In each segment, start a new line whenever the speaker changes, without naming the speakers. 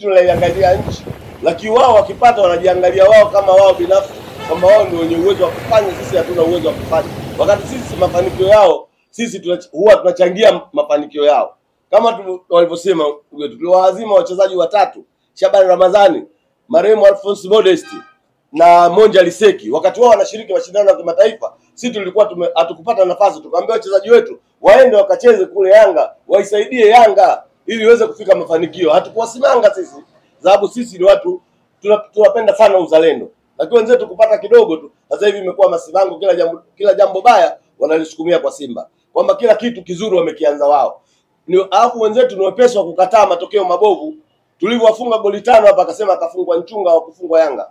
tunaiangalia nchi, lakini wao wakipata wanajiangalia wao kama wao binafsi, kama wao ndio wenye uwezo wa kufanya, sisi hatuna uwezo wa kufanya. Wakati sisi mafanikio yao, sisi huwa tunachangia mafanikio yao. Kama walivyosema, tuliwaazima wachezaji watatu, Shabani Ramadhani, marehemu Alphonse Modesti na Monja Liseki. Wakati wao wanashiriki mashindano ya kimataifa, sisi tulikuwa hatukupata nafasi, tukaambia wachezaji wetu waende wakacheze kule Yanga, waisaidie Yanga ili iweze kufika mafanikio. Hatukuwasimanga sisi, sababu sisi ni watu tunapenda sana uzalendo. Lakini wenzetu kupata kidogo tu, sasa hivi imekuwa masimango, kila jambo baya wanalisukumia kwa Simba. Kwamba kila kitu kizuri wamekianza wao. Alafu wenzetu ni wepesi wa kukataa matokeo mabovu. Tulivyowafunga goli 5 hapa akasema akafungwa Nchunga au kufungwa Yanga.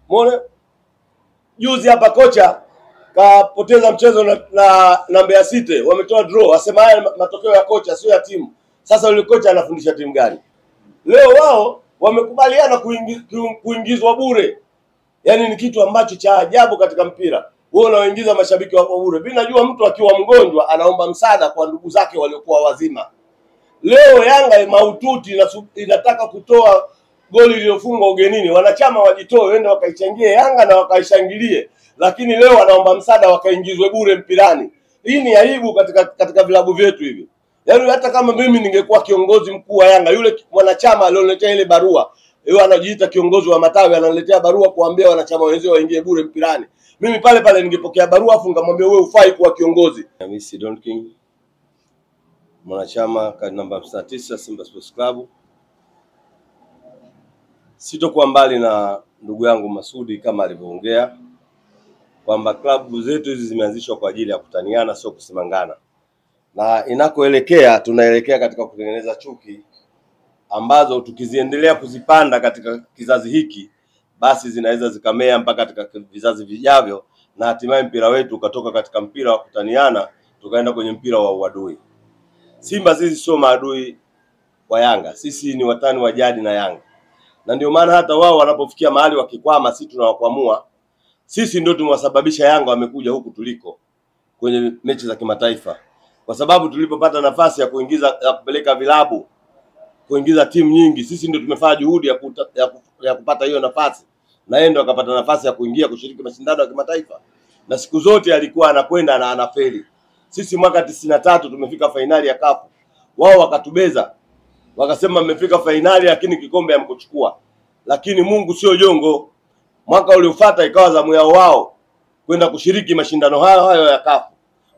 Muone? Juzi hapa kocha kapoteza mchezo na Mbeya City, wametoa draw, asema haya matokeo ya kocha sio ya timu. Sasa yule kocha anafundisha timu gani? Leo wao wamekubaliana kuingizwa bure. Yaani ni kitu ambacho cha ajabu katika mpira. Wewe unaoingiza mashabiki wako bure. Mimi najua mtu akiwa mgonjwa anaomba msaada kwa ndugu zake waliokuwa wazima. Leo Yanga mahututi inataka kutoa goli lililofungwa ugenini. Wanachama wajitoe waende wakaichangie Yanga na wakaishangilie. Lakini leo wanaomba msaada wakaingizwe bure mpirani. Hii ni aibu katika vilabu vyetu hivi. Yaani hata kama mimi ningekuwa kiongozi mkuu wa Yanga, yule mwanachama alioniletea ile barua, yeye anajiita kiongozi wa matawi, ananiletea barua kuambia wanachama wenzao waingie bure mpirani. Mimi pale ningepokea barua afu ningemwambia wewe ufai kuwa kiongozi. Mimi si Don King, mwanachama kadi namba 59 Simba Sports Club. Sitokuwa mbali na ndugu yangu Masudi kama alivyoongea kwamba klabu zetu hizi zimeanzishwa kwa ajili ya kutaniana, sio kusimangana. Na inakoelekea tunaelekea katika kutengeneza chuki ambazo tukiziendelea kuzipanda katika kizazi hiki basi zinaweza zikamea mpaka katika vizazi vijavyo, na hatimaye mpira wetu ukatoka katika mpira wa kutaniana tukaenda kwenye mpira wa uadui. Simba sisi sio maadui wa Yanga, sisi ni watani wa jadi na Yanga. Na ndio maana hata wao wanapofikia mahali wakikwama, sisi tunawakwamua. Sisi ndio tumewasababisha Yanga wamekuja huku tuliko kwenye mechi za kimataifa. Kwa sababu tulipopata nafasi ya kupeleka vilabu, kuingiza timu nyingi, sisi ndio tumefanya juhudi ya kupata hiyo nafasi. Na yeye ndio akapata nafasi ya kuingia kushiriki mashindano ya kimataifa. Na siku zote alikuwa anakwenda na anafeli. Sisi mwaka 93 tumefika fainali ya CAF. Wao wakatubeza. Wakasema mmefika fainali lakini kikombe hamkuchukua. Lakini Mungu sio jongo. Mwaka uliofuata ikawa zamu yao wao kwenda kushiriki mashindano hayo ya CAF.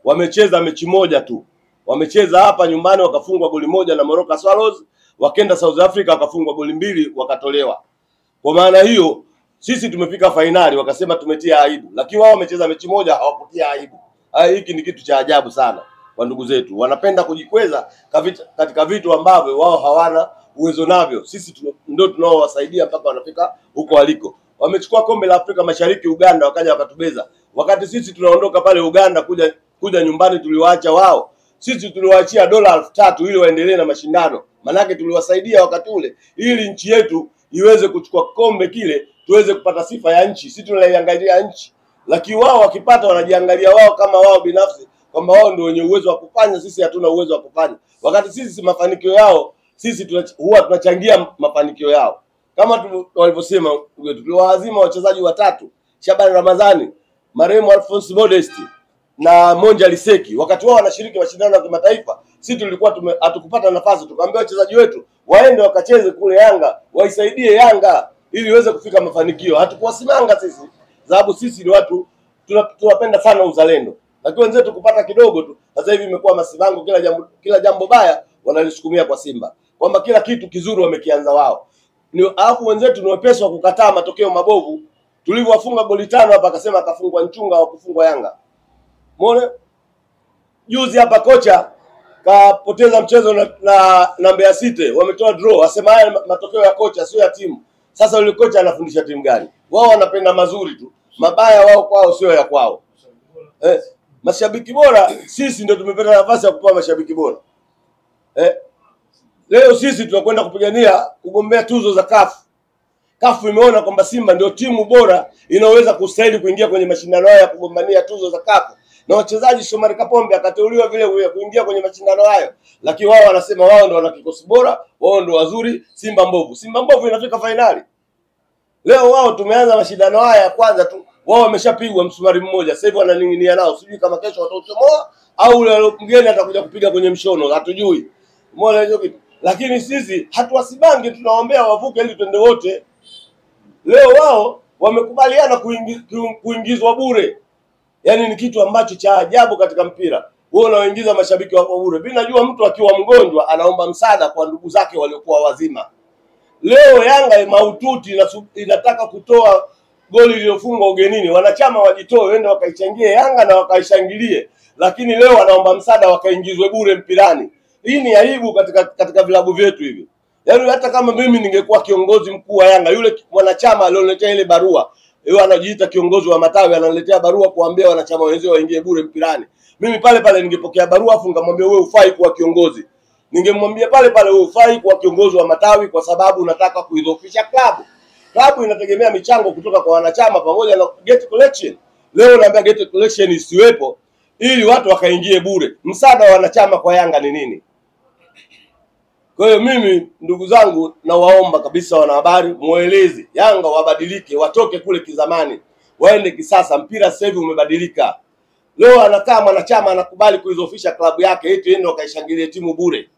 Wamecheza mechi moja tu. Wamecheza hapa nyumbani wakafungwa goli moja na Morocco Swallows, wakenda South Africa wakafungwa goli 2 wakatolewa. Kwa maana hiyo sisi tumefika fainali wakasema tumetia aibu, lakini wao wamecheza mechi moja hawakutia aibu. Hiki ni kitu cha ajabu sana kwa ndugu zetu. Wanapenda kujikweza katika vitu ambavyo wao hawana uwezo navyo. Sisi ndio tunaowasaidia mpaka wanafika huko waliko. Wamechukua kombe la Afrika Mashariki Uganda, wakaja wakatubeza. Wakati sisi tunaondoka pale Uganda kuja nyumbani tuliwaacha wao. Sisi tuliwaachia $3,000 ili waendelee na mashindano. Manake tuliwasaidia wakati ule ili nchi yetu iweze kuchukua kombe kile, tuweze kupata sifa ya nchi. Sisi tunaiangalia nchi. Lakini wao wakipata wanajiangalia wao kama wao binafsi, kwamba wao ndio wenye uwezo wa kufanya, sisi hatuna uwezo wa kufanya. Wakati sisi mafanikio yao, sisi huwa tunachangia mafanikio yao. Kama walivyosema, tuliwaazima wachezaji watatu, Shabani Ramadhani, marehemu Alphonse Modesti na Monja Liseki. Wakati wao wanashiriki mashindano ya kimataifa, sisi tulikuwa hatukupata nafasi, tukaambia wachezaji wetu waende wakacheze kule Yanga, waisaidie Yanga ili iweze kufika mafanikio. Hatukuwasimanga sisi, sababu sisi ni watu tunapenda sana uzalendo. Lakini wenzetu kupata kidogo tu, sasa hivi imekuwa masimango, kila jambo baya wanalisukumia kwa Simba. Kwamba kila kitu kizuri wamekianza wao. Alafu wenzetu ni wepesi wa kukataa matokeo mabovu. Tulivyowafunga goli 5 hapa akasema akafungwa Nchunga au kufungwa Yanga. Muone? Juzi hapa kocha kapoteza mchezo na Mbeya City, wametoa draw, asema haya matokeo ya kocha sio ya timu. Sasa yule kocha anafundisha timu gani? Wao wanapenda mazuri tu. Mabaya wao kwao sio ya kwao. Mashabiki bora sisi ndio tumepata nafasi ya kupewa mashabiki bora. Leo sisi tunakwenda kupigania kugombea tuzo za CAF. CAF imeona kwamba Simba ndio timu bora inaweza kustahili kuingia kwenye mashindano haya ya kugombania tuzo za CAF. na wachezaji Shomari Kapombe akateuliwa vile kuingia kwenye mashindano hayo, lakini wao wanasema wao ndio wana kikosi bora, wao ndio wazuri. Simba mbovu, Simba mbovu inafika fainali. Leo wao tumeanza mashindano haya ya kwanza tu, wao wameshapigwa msumari mmoja, sasa hivi wananing'inia nao, sijui kama kesho watauchomoa au ule mgeni atakuja kupiga kwenye mshono, hatujui. Umeona hiyo kitu? Lakini sisi hatuwasibangi, tunaombea wavuke ili twende wote. Leo wao wamekubaliana kuingizwa bure. Yaani ni kitu ambacho cha ajabu katika mpira. Wewe unaoingiza mashabiki wako bure. Mimi najua mtu akiwa mgonjwa anaomba msaada kwa ndugu zake waliokuwa wazima. Leo Yanga mahututi inataka kutoa goli lililofungwa ugenini. Wanachama wajitoe wende wakaichangie Yanga na wakaishangilie. Lakini leo wanaomba msaada wakaingizwe bure mpirani. Hii ni aibu katika vilabu vyetu hivi. Yaani hata kama mimi ningekuwa kiongozi mkuu wa Yanga, yule mwanachama alioniletea ile barua, yeye anajiita kiongozi wa matawi, ananiletea barua kuambia wanachama wenzao waingie bure mpirani. Mimi pale ningepokea barua afu ningemwambia wewe ufai kuwa kiongozi. Ningemwambia pale wewe ufai kuwa kiongozi wa matawi kwa sababu unataka kuidhoofisha klabu. Klabu inategemea michango kutoka kwa wanachama pamoja na gate collection. Leo naambia gate collection isiwepo ili watu wakaingie bure. Msaada wa wanachama kwa Yanga ni nini? Kwa hiyo mimi ndugu zangu nawaomba kabisa wanahabari mueleze Yanga wabadilike, watoke kule kizamani, waende kisasa. Mpira sasa hivi umebadilika. Leo anakaa mwanachama anakubali kuidhoofisha klabu yake eti yeye wakaishangilie timu bure.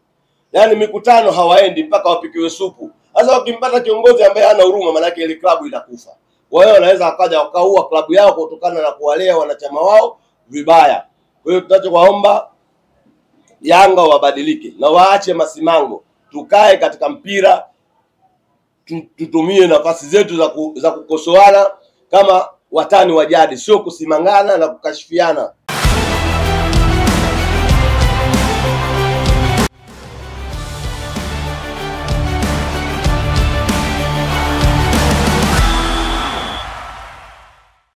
Yaani mikutano hawaendi mpaka wapikiwe supu. Sasa wakimpata kiongozi ambaye hana huruma, maana yake ile klabu inakufa. Kwa hiyo wanaweza akaja wakaua klabu yao kutokana na kuwalea wanachama wao vibaya. Kwa hiyo tunachowaomba Yanga wabadilike na waache masimango. Tukae katika mpira, tutumie nafasi zetu za kukosoana kama watani wa jadi, sio kusimangana na kukashifiana.